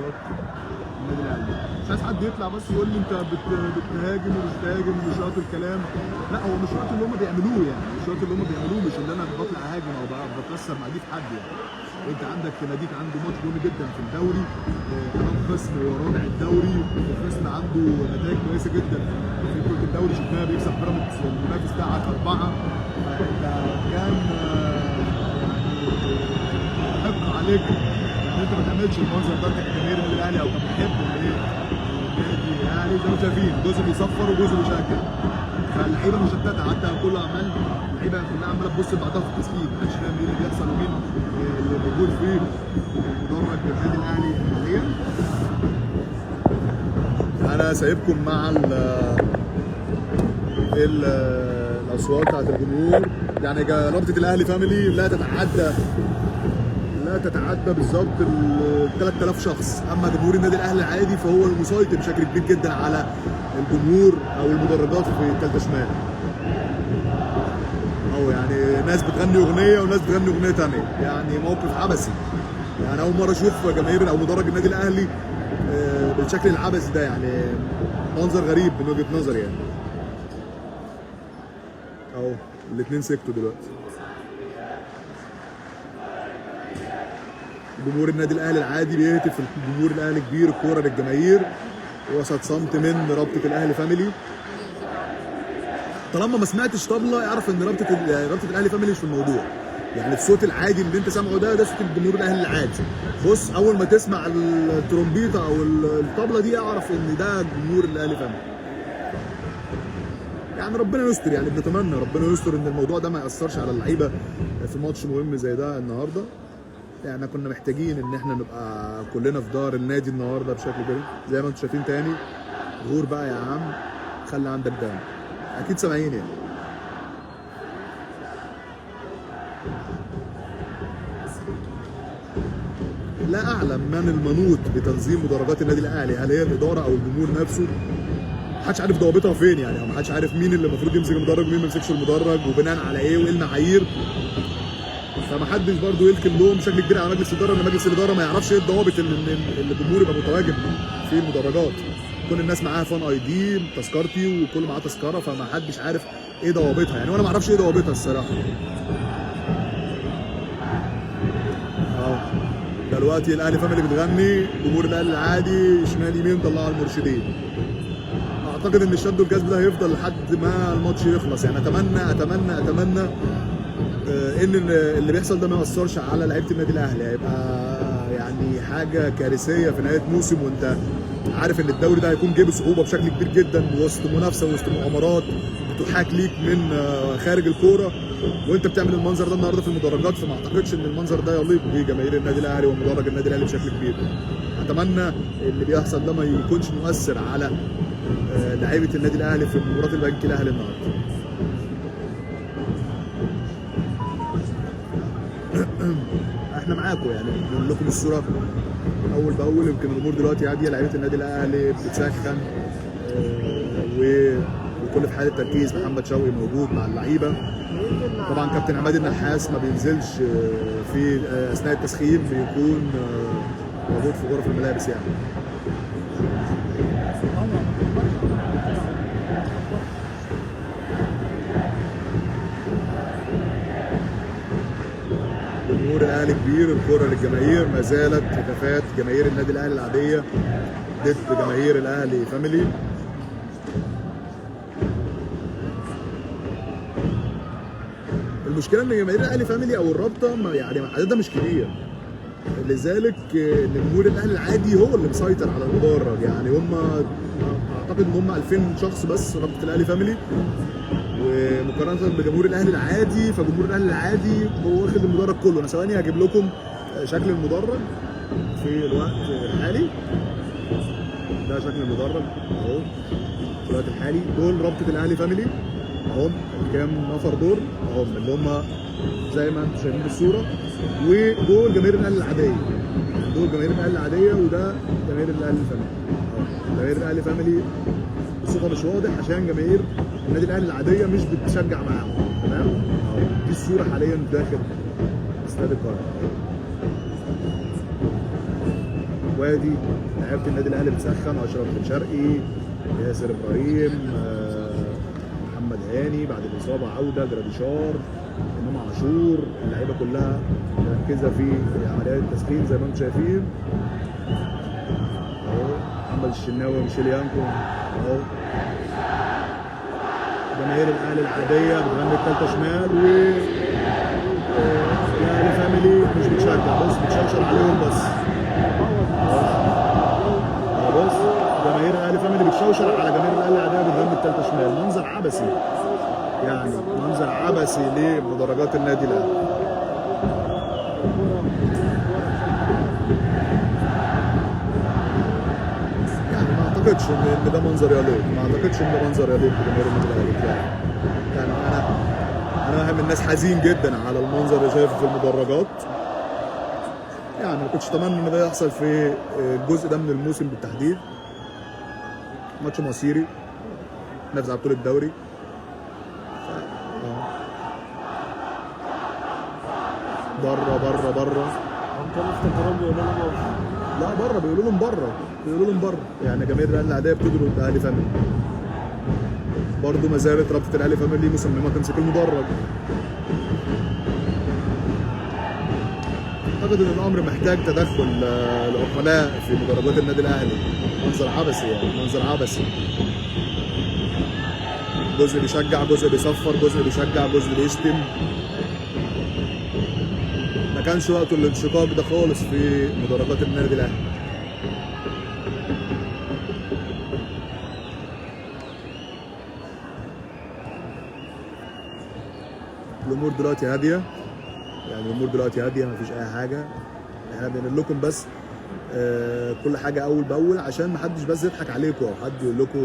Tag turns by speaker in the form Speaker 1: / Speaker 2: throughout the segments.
Speaker 1: مدرجات النادي الاهلي. مش عايز حد يطلع بس يقول لي انت بتهاجم ومش بتهاجم ومش شرط الكلام. لا، هو مش شرط اللي هم بيعملوه، يعني مش شرط اللي هم بيعملوه، مش اللي انا بطلع اهاجم او بكسر مقاديف حد يعني. انت عندك ناديك عنده ماتش مهم جدا في الدوري امام خصم ورابع الدوري، الخصم عنده نتائج كويسه جدا في بطوله الدوري، شفناها بيكسب بيراميدز المنافس بتاعك 4. فانت كان يحق عليك ان انت ما تعملش المنظر ده كجماهير النادي الاهلي او كمحب النادي الاهلي. زي ما انتم شايفين جزء بيصفر وجزء بيشجع، فاللعيبه مشتته، حتى كله عمال اللعيبه كلها عماله تبص لبعضها في التسليم، محدش فاهم ايه اللي بيحصل ومين اللي موجود في مدرج النادي الاهلي حاليا. انا سايبكم مع الاصوات بتاعت الجمهور. يعني رابطه الاهلي فاميلي لا تتعدى بالظبط ال 3000 شخص، اما جمهور النادي الاهلي العادي فهو المسيطر بشكل كبير جدا على الجمهور او المدرجات في الثالثه شمال. او يعني ناس بتغني اغنيه وناس بتغني اغنيه ثانيه، يعني موقف عبثي. يعني اول مره اشوف جماهير او مدرج النادي الاهلي بالشكل العبثي ده، يعني منظر غريب من وجهه نظري يعني. اهو الاثنين سكتوا دلوقتي. جمهور النادي الاهلي العادي بيهتف الجمهور الاهلي كبير الكوره للجماهير وسط صمت من رابطه الاهلي فاميلي. طالما ما سمعتش طبله اعرف ان رابطه الاهلي فاميلي مش في الموضوع. يعني الصوت العادي اللي انت سامعه ده صوت الجمهور الاهلي العادي. بص، اول ما تسمع الترومبيطه او الطبله دي اعرف ان ده جمهور الاهلي فاميلي. يعني ربنا يستر، يعني بنتمنى ربنا يستر ان الموضوع ده ما ياثرش على اللعيبه في ماتش مهم زي ده النهارده. يعني كنا محتاجين ان احنا نبقى كلنا في دار النادي النهارده بشكل كبير زي ما انتم شايفين. تاني غور بقى يا عم، خلي عندك دم، اكيد سامعين يعني. لا اعلم من المنوط بتنظيم مدرجات النادي الاهلي، هل هي الاداره او الجمهور نفسه؟ محدش عارف ضوابطها فين يعني، او محدش عارف مين اللي المفروض يمسك المدرج ومين ما يمسكش المدرج وبناء على ايه وايه المعايير. فمحدش برضه يلقي اللوم بشكل كبير على مجلس الاداره، ان مجلس الاداره ما يعرفش ايه الضوابط اللي الجمهور يبقى متواجد في المدرجات. كل الناس معاها فان اي دي تذكرتي وكل معاه تذكره، فما حدش عارف ايه ضوابطها يعني، وانا ما اعرفش ايه ضوابطها الصراحه. دلوقتي الاهلي فاميلي بتغني، جمهور الاهلي العادي شمال يمين طلعوا المرشدين. اعتقد ان الشد والجذب ده هيفضل لحد ما الماتش يخلص. يعني اتمنى ان اللي بيحصل ده ما ياثرش على لعيبه النادي الاهلي. هيبقى يعني حاجه كارثيه في نهايه موسم، وانت عارف ان الدوري ده هيكون جه بصعوبه بشكل كبير جدا وسط منافسه وسط مؤامرات بتحاك ليك من خارج الكوره، وانت بتعمل المنظر ده النهارده في المدرجات. فما اعتقدش ان المنظر ده يليق بجماهير النادي الاهلي ومدرج النادي الاهلي بشكل كبير. اتمنى اللي بيحصل ده ما يكونش مؤثر على لعيبه النادي الاهلي في مباراه البنك الاهلي النهارده. احنا معاكم يعني، بنقول لكم الصوره اول باول. يمكن الامور دلوقتي هاديه، لعيبه النادي الاهلي بتسخن وكل في حاله تركيز. محمد شوقي موجود مع اللعيبه. طبعا كابتن عماد النحاس ما بينزلش في اثناء التسخين، بيكون موجود في غرف الملابس يعني. جمهور الاهلي كبير الكره للجماهير. ما زالت هتافات جماهير النادي الاهلي العاديه ضد جماهير الاهلي فاميلي. المشكله ان جماهير الاهلي فاميلي او الرابطه يعني عددها مش كبير، لذلك جمهور الاهلي العادي هو اللي مسيطر على المدرج. يعني هم اعتقد ان هم 2000 شخص بس رابطه الاهلي فاميلي، ومقارنه بجمهور الاهلي العادي فجمهور الاهلي العادي هو واخد المدرج كله. انا ثواني هجيب لكم شكل المدرج في الوقت الحالي. ده شكل المدرج اهو في الوقت الحالي. دول رابطه الاهلي فاميلي اهم، كام نفر دول اهم اللي هم زي ما انتم شايفين في الصوره. ودول جماهير الاهلي العاديه، دول جماهير الاهلي العاديه، وده جماهير الاهلي فاميلي. جماهير الاهلي فاميلي الصوره مش واضح عشان جماهير النادي الاهلي العاديه مش بتشجع معاهم. تمام، دي الصوره حاليا داخل استاد القاهره. وادي، لعيبه النادي الاهلي بتسخن، اشرف بن شرقي، ياسر ابراهيم، محمد هاني بعد الاصابه عوده، جراديشار، امام عاشور، اللعيبه كلها مركزه في عمليات التسخين زي ما انتم شايفين اهو. محمد الشناوي وميشيل يانكو اهو. جماهير الاهلي العاديه بتغني الثالثه شمال، و الاهلي فاميلي مش بتشجع، بص بتشوشر عليهم بس. بص جماهير الاهلي فاميلي بتشوشر على جماهير الاهلي العاديه بتغني الثالثه شمال. منظر عبثي يعني، منظر عبثي لمدرجات النادي الاهلي. يعني ما اعتقدش ان ده منظر يليق، ما اعتقدش ان ده منظر يليق بجماهير النادي الاهلي. يعني انا واحد من الناس حزين جدا على المنظر اللي شايفه في المدرجات. يعني ما كنتش اتمنى ان ده يحصل في الجزء ده من الموسم بالتحديد. ماتش مصيري نفس على بطولة الدوري. بره لا بره، بيقولوا لهم بره يعني جماهير الاهلي العاديه بتدروا الاهلي فاميلي. برضه ما زالت رابطه الاهلي فاميلي مصممه تمسك المدرج. اعتقد ان الامر محتاج تدخل العقلاء في مدرجات النادي الاهلي. منظر عبثي يعني، منظر عبثي. جزء بيشجع، جزء بيصفر، جزء بيشجع، جزء بيشتم. ما كانش وقته الانشقاق ده خالص في مدرجات النادي الاهلي. الامور دلوقتي هاديه، يعني الامور دلوقتي هاديه، مفيش اي حاجه. احنا بنقول لكم بس كل حاجه اول باول عشان محدش بس يضحك عليكم او حد يقول لكم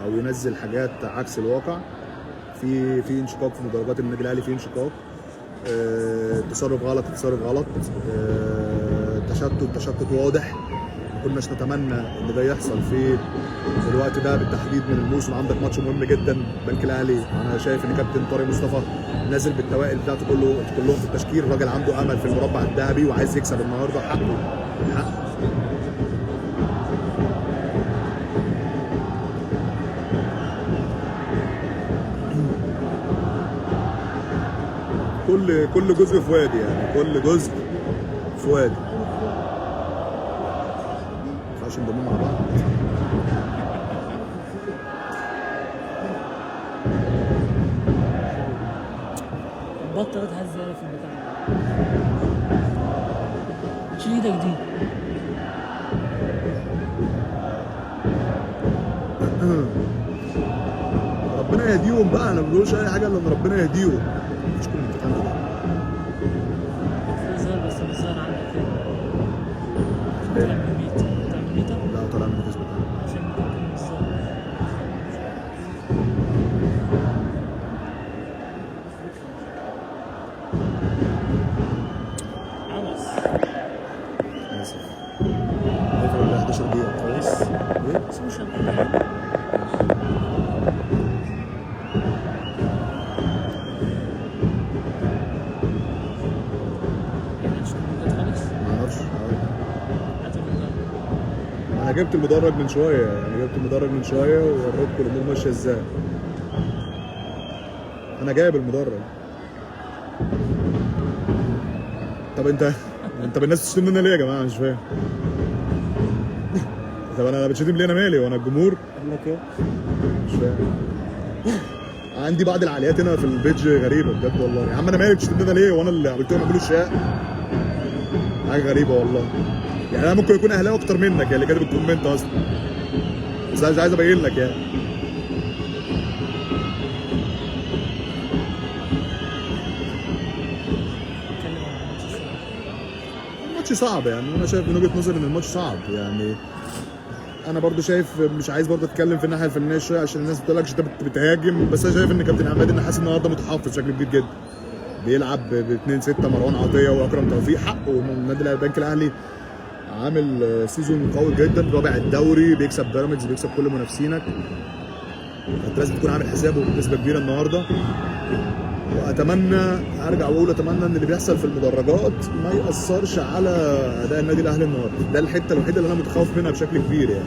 Speaker 1: او ينزل حاجات عكس الواقع. في انشقاق في مدرجات النادي الاهلي، في انشقاق، تصرف غلط، تشتت واضح. ما كناش نتمنى ان ده يحصل في الوقت ده بالتحديد من الموسم. عندك ماتش مهم جدا بنك الاهلي، انا شايف ان كابتن طارق مصطفى نازل بالتوائل بتاعته كلهم في التشكيل. الراجل عنده امل في المربع الذهبي وعايز يكسب النهارده. حقه. كل جزء في وادي، يعني كل جزء في وادي. ما ينفعش نضمهم مع بعض.
Speaker 2: بطلت هزة في البتاع. شيل ايدك دي.
Speaker 1: ربنا يهديهم بقى، انا ما بقولش اي حاجه الا ان ربنا يهديهم. مش كل الامتحان ده.
Speaker 2: بس مش ظاهر عندك كده. طالع من ميتا.
Speaker 1: لا طالع من الفيسبوك.
Speaker 2: عشان ممكن مش ظاهر.
Speaker 1: اسف. هيفرق ولا 11 دقيقة كويس؟ ايه؟
Speaker 2: بس مش هنقول
Speaker 1: انا جبت المدرج من شويه، ووريتكم الامور ماشيه ازاي. انا جايب المدرج. طب انت بالناس بتشتم مني ليه يا جماعه؟ مش فاهم. طب انا بتشتم ليه؟ انا مالي وانا الجمهور؟
Speaker 2: قال لك ايه؟
Speaker 1: مش فاهم. عندي بعض العاليات هنا في البيج غريبه بجد والله. يا عم انا مالي بتشتم ليه؟ وانا اللي عملت لهم يعملوا الشقه؟ حاجه غريبه والله. يعني انا ممكن اكون اهلاوي اكتر منك يا اللي كاتب الكومنت اصلا، بس انا مش عايز ابين لك يعني. الماتش صعب يعني، انا شايف من وجهه نظري ان الماتش صعب يعني. انا برضو شايف، مش عايز برضو اتكلم في الناحيه الفنيه شويه عشان الناس بتقول لك انت بتهاجم، بس انا شايف ان كابتن عماد النحاس النهارده متحفظ بشكل كبير جدا. بيلعب ب 2-6 مروان عطيه واكرم توفيق. حقه النادي البنك الاهلي عامل سيزون قوي جدا، رابع الدوري، بيكسب بيراميدز، بيكسب كل منافسينك. انت لازم تكون عامل حسابه بنسبه كبيره النهارده. واتمنى ارجع واقول اتمنى ان اللي بيحصل في المدرجات ما ياثرش على اداء النادي الاهلي النهارده. ده الحته الوحيده اللي انا متخوف منها بشكل كبير يعني.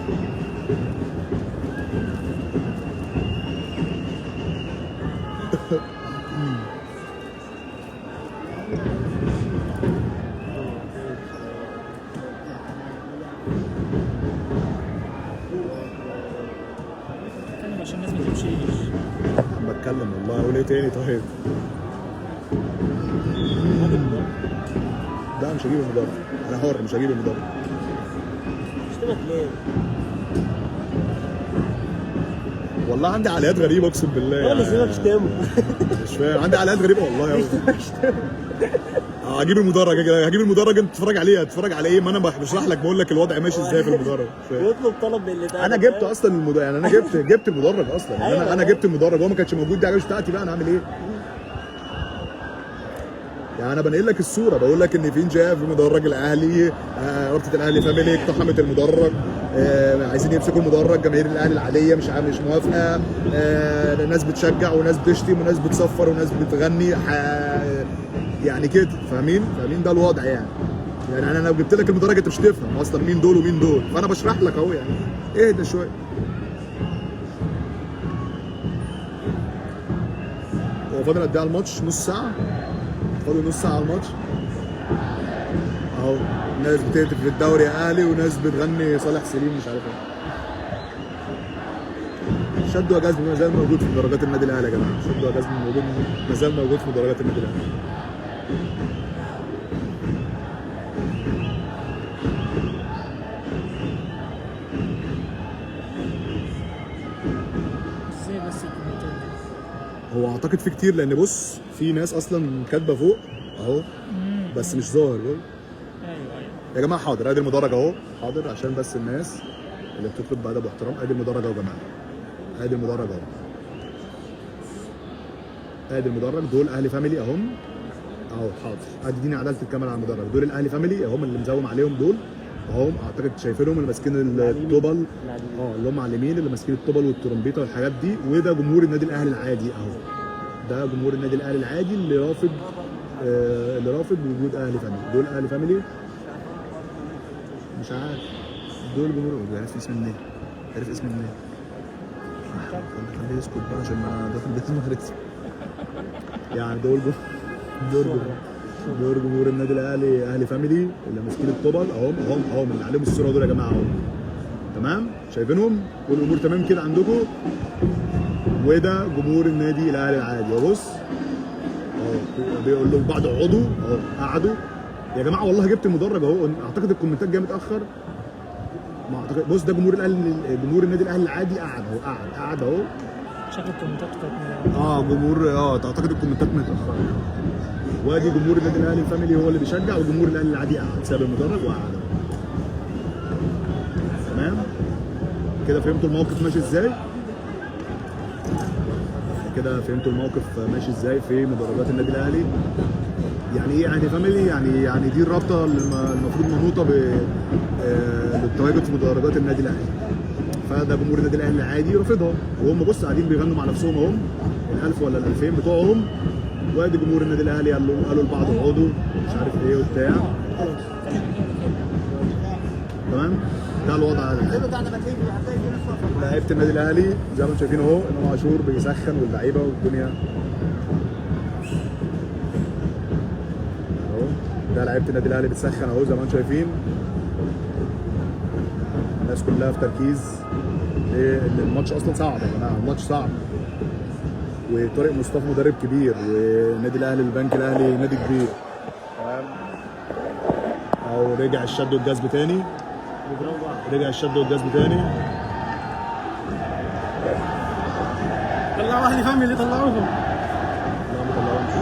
Speaker 2: اتكلم عشان الناس ما تمشيش.
Speaker 1: بتكلم والله، اقول ايه تاني طيب؟ لا مش هجيب المدرب، انا حر مش هجيب المدرب.
Speaker 3: اشتمك ليه؟
Speaker 1: والله عندي علاقات غريبه اقسم بالله
Speaker 3: هو اللي سيبك شتمه.
Speaker 1: مش فاهم، عندي علاقات غريبه والله قوي. هجيب المدرج كده، هجيب المدرج انت تتفرج عليه، هتتفرج على ايه؟ ما انا بشرح لك بقول لك الوضع ماشي ازاي في المدرج.
Speaker 3: يطلب طلب باللي ده.
Speaker 1: انا جبت اصلا المدرج، يعني انا جبت المدرج اصلا، يعني
Speaker 3: أيوة.
Speaker 1: انا جبت المدرج، هو ما كانش موجود، دي حاجه مش بتاعتي بقى، انا هعمل ايه؟ يعني انا بنقل لك الصوره، بقول لك ان فين شاف مدرج الاهلي، رابطه الاهلي فاميلي اقتحمت المدرج، عايزين يمسكوا المدرج، جماهير الاهلي العاديه مش موافقه، ناس بتشجع وناس بتشتم وناس بتصفر وناس بتغني، يعني كده فاهمين ده الوضع يعني انا لو جبت لك المدرج انت مش تفهم اصلا مين دول ومين دول، فانا بشرح لك اهو يعني. اهدى شويه. هو فاضل قد ايه على الماتش؟ نص ساعه؟ فاضل نص ساعه على الماتش اهو. ناس بتهتف في الدوري يا اهلي وناس بتغني صالح سليم مش عارف ايه. شد وجذب ما زال موجود في مدرجات النادي الاهلي يا جماعه، شد وجذب موجود، ما زال موجود في مدرجات النادي الاهلي.
Speaker 2: ازاي بس الكومنتات دي؟
Speaker 1: هو اعتقد في كتير، لان بص في ناس اصلا كاتبه فوق اهو بس مش ظاهر.
Speaker 2: ايوه
Speaker 1: يا جماعه حاضر، ادي المدرج اهو، حاضر عشان بس الناس اللي بتطلب بادب واحترام، ادي المدرج اهو يا جماعه، ادي المدرج اهو، ادي المدرج، دول اهلي فاميلي اهم اهو. حاضر اديني عداله الكاميرا على المدرج، دول الاهلي فاميلي اهم اللي مزوم عليهم دول اهم، اعتقد شايفينهم اللي ماسكين الطبل، اللي هم على اليمين اللي ماسكين الطبل والترومبيته والحاجات دي، وده جمهور النادي الاهلي العادي اهو، ده جمهور النادي الاهلي العادي اللي رافض وجود اهلي فاميلي. دول اهلي فاميلي مش عارف دول جمهور، عارف اسم منين؟ عارف اسم منين؟ خليه يسكت بقى عشان ما ده في البيت المغربي. يعني دول جمهور النادي الاهلي، اهلي فاميلي اللي ماسكين الطبل اهم اللي عليهم الصوره دول يا جماعه اهم. تمام؟ شايفينهم؟ والامور تمام كده عندكم؟ وده جمهور النادي الاهلي العادي اهو. بص اهو بيقول لهم بعض اقعدوا اهو، قعدوا يا جماعه والله جبت المدرج اهو. اعتقد الكومنتات جايه متاخر، ما اعتقد. بص ده جمهور جمهور النادي الاهلي العادي قاعد اهو، قاعد اهو.
Speaker 2: شكل الكومنتات كانت
Speaker 1: جمهور اعتقد الكومنتات متاخره. وادي جمهور النادي الاهلي الفاميلي هو اللي بيشجع، وجمهور الاهلي العادي قاعد ساب المدرج وقعد. تمام؟ كده فهمتوا الموقف ماشي ازاي؟ كده فهمتوا الموقف ماشي ازاي في مدرجات النادي الاهلي؟ يعني ايه يعني فاميلي؟ يعني دي الرابطه اللي المفروض منوطه بالتواجد في مدرجات النادي الاهلي. فده جمهور النادي الاهلي العادي رافضها، وهم بص قاعدين بيغنوا مع نفسهم اهم، ال1000 ولا ال2000 بتوعهم. وادي جمهور النادي الاهلي قالوا لبعض اقعدوا مش عارف ايه وبتاع. تمام؟ ده الوضع على الحال. لعيبه النادي الاهلي زي ما انتم شايفين اهو، امام عاشور بيسخن واللعيبه والدنيا اهو. ده لعيبه النادي الاهلي بتسخن اهو زي ما انتم شايفين. الناس كلها في تركيز، لان الماتش اصلا صعب يا جماعه، الماتش صعب. وطارق مصطفى مدرب كبير، والنادي الاهلي البنك الاهلي نادي كبير. تمام؟ اهو رجع الشد والجذب تاني،
Speaker 3: طلعوا اهلي فاميلي، طلعوهم.
Speaker 1: لا ما طلعهمش.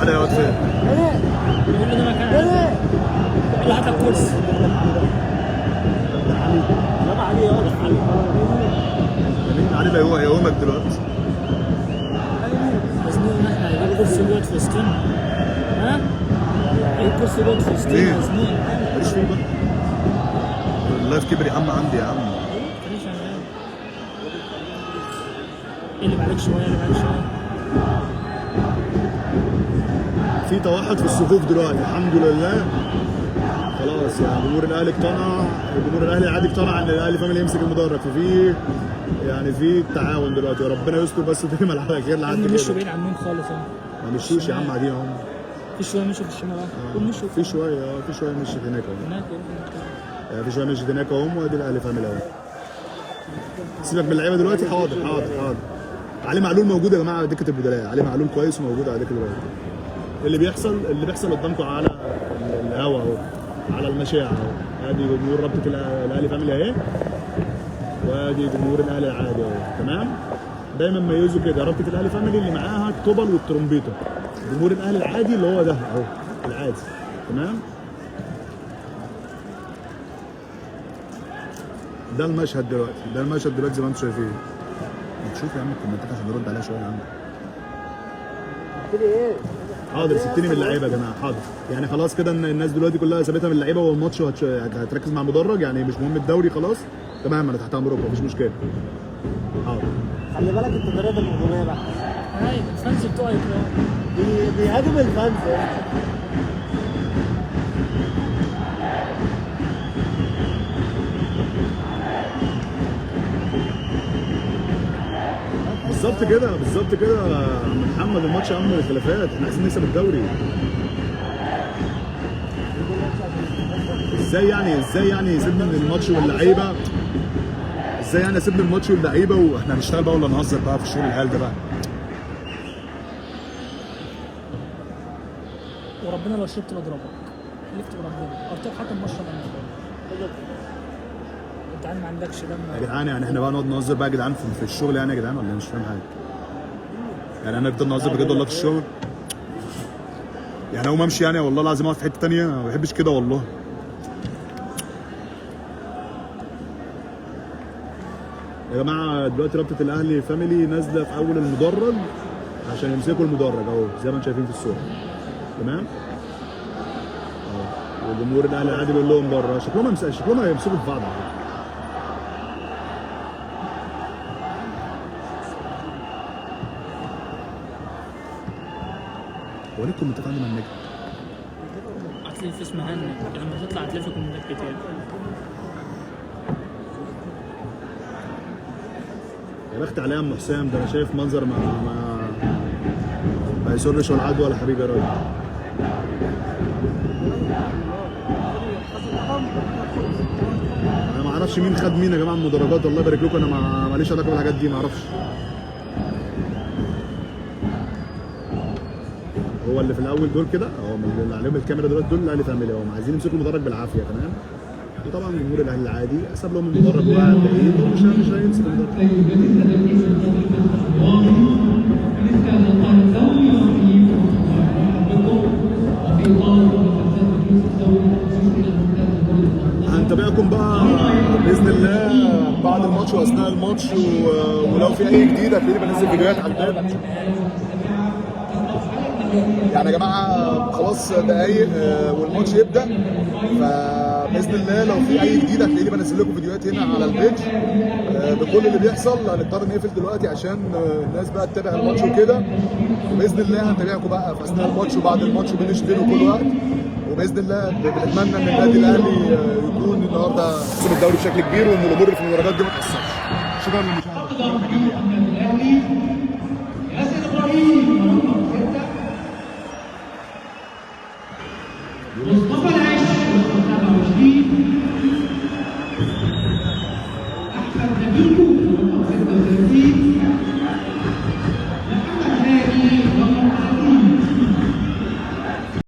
Speaker 1: انا يا واد فين؟
Speaker 2: بيقول له ده مكان يلا هات الكرسي.
Speaker 3: يلا علي يلا
Speaker 1: علي بقى هو يومك دلوقتي.
Speaker 2: مزنوق ان احنا هنجيب كرسي الواد في وسطنا. ها؟ ايه كرسي الواد في وسطنا مزنوق.
Speaker 1: ماليش فيه بقى. اللايف كبر يا عم عندي يا عم.
Speaker 2: ماليش انا. اقلب عليك شويه اقلب عليك شويه.
Speaker 1: في توحد في الصفوف دلوقتي الحمد لله. خلاص يعني جمهور الاهلي اقتنع، جمهور الاهلي العادي اقتنع ان الاهلي فاميلي يمسك المدرج، ففي يعني في تعاون دلوقتي، وربنا يستر بس دايما على خير لحد
Speaker 2: هم مشوا
Speaker 1: كده.
Speaker 2: بعيد عنهم خالص اهو.
Speaker 1: ما مشوش يا عم، قاعدين اهم.
Speaker 2: في شويه مشوا في الشمال اهو. مشوا
Speaker 1: في شويه في شويه مشيت هناك اهو.
Speaker 2: هناك
Speaker 1: يعني في شويه مشيت هناك اهم، وادي الاهلي فاميلي اهو. سيبك من اللعيبه دلوقتي. حاضر. علي معلول موجود يا جماعه على دكه البدلاء، علي معلول كويس وموجود على دكه البدلاء. اللي بيحصل قدامكم على الهوا اهو، على المشاع اهو. ادي جمهور رابطه الاهلي فاميلي اهي، وادي جمهور الاهلي العادي اهو. تمام. دايما ميزوا كده، رابطه الاهلي فاميلي اللي معاها الطبل والترومبيته، جمهور الاهلي العادي اللي هو ده اهو العادي. تمام. ده المشهد دلوقتي زي ما انتم شايفين. تشوف يا عم الكومنتات عشان نرد عليها شويه يا عم.
Speaker 3: قلت لي ايه؟
Speaker 1: حاضر. سبتني من اللعيبه يا جماعه. حاضر. يعني خلاص كده ان الناس دلوقتي كلها سابتها من اللعيبه، والماتش هتركز مع المدرج، يعني مش مهم الدوري خلاص. تمام، انا تحت امركم مفيش مشكله. حاضر.
Speaker 3: خلي بالك التدريبات الهجوميه بقى.
Speaker 2: ايوه الفانز بتوعي
Speaker 3: بيهاجم الفانز.
Speaker 1: بالظبط كده يا عم محمد. الماتش اهم من الخلافات، احنا عايزين نكسب الدوري. ازاي يعني يسيبني من الماتش واللعيبه؟ ازاي يعني اسيبني من الماتش واللعيبه واحنا هنشتغل بقى ولا نهزر بقى في الشغل الهال ده بقى؟
Speaker 2: وربنا لو شربت لاضربك. حلفت بربنا ارتاح حتى المشرب انا. انت عم ما عندكش دم
Speaker 1: يا جدعان يعني احنا بقى نقعد نهزر بقى يا جدعان في الشغل يعني يا جدعان، ولا مش فاهم حاجه؟ يعني انا افضل نهزر بجد والله في الشغل؟ يعني اقوم امشي يعني والله العظيم اقعد في حته ثانيه؟ انا ما بحبش كده والله. يا جماعه دلوقتي رابطه الاهلي فاميلي نازله في اول المدرج عشان يمسكوا المدرج اهو زي ما انتم شايفين في الصوره. تمام؟ اهو. وجمهور الاهلي العادي بيقول لهم بره. شكلهم هيمسكوا في بعض. هو ليه الكومنتات عندي من النجم؟
Speaker 2: هتلاقي في اسمها هنك، لما تطلع هتلاقي في كومنتات كتير.
Speaker 1: يا بخت عليا ام حسام، ده انا شايف منظر ما يسرش ولا عدوى ولا حبيبي يا راجل. انا ما اعرفش مين خد مين يا جماعه من المدرجات، الله يبارك لكم. انا ماليش علاقه بالحاجات دي، ما اعرفش. هو اللي في الاول دول كده اهو، اللي عليهم الكاميرا دول الاهلي فاميلي اهو، عايزين يمسكوا المدرج بالعافيه. تمام. وطبعا جمهور الاهلي العادي ساب لهم المدرج وقاعد بعيد ومش هيمسك المدرج. هنتابعكم بقى باذن الله بعد الماتش واثناء الماتش، ولو في اي جديد هتلاقيني بنزل فيديوهات على الباب. يعني يا جماعه خلاص دقايق والماتش يبدا، فباذن الله لو في اي جديد هتلاقيني بنزل لكم فيديوهات هنا على البيج بكل اللي بيحصل. هنضطر نقفل دلوقتي عشان الناس بقى تتابع الماتش وكده، وباذن الله هنتابعكم بقى في اثناء الماتش وبعد الماتش وبنشتري كل وقت. وباذن الله بنتمنى ان النادي الاهلي يكون النهارده كسب الدوري بشكل كبير، وان الامور اللي في المدرجات دي ما تاثرش. شكرا للمشاهده.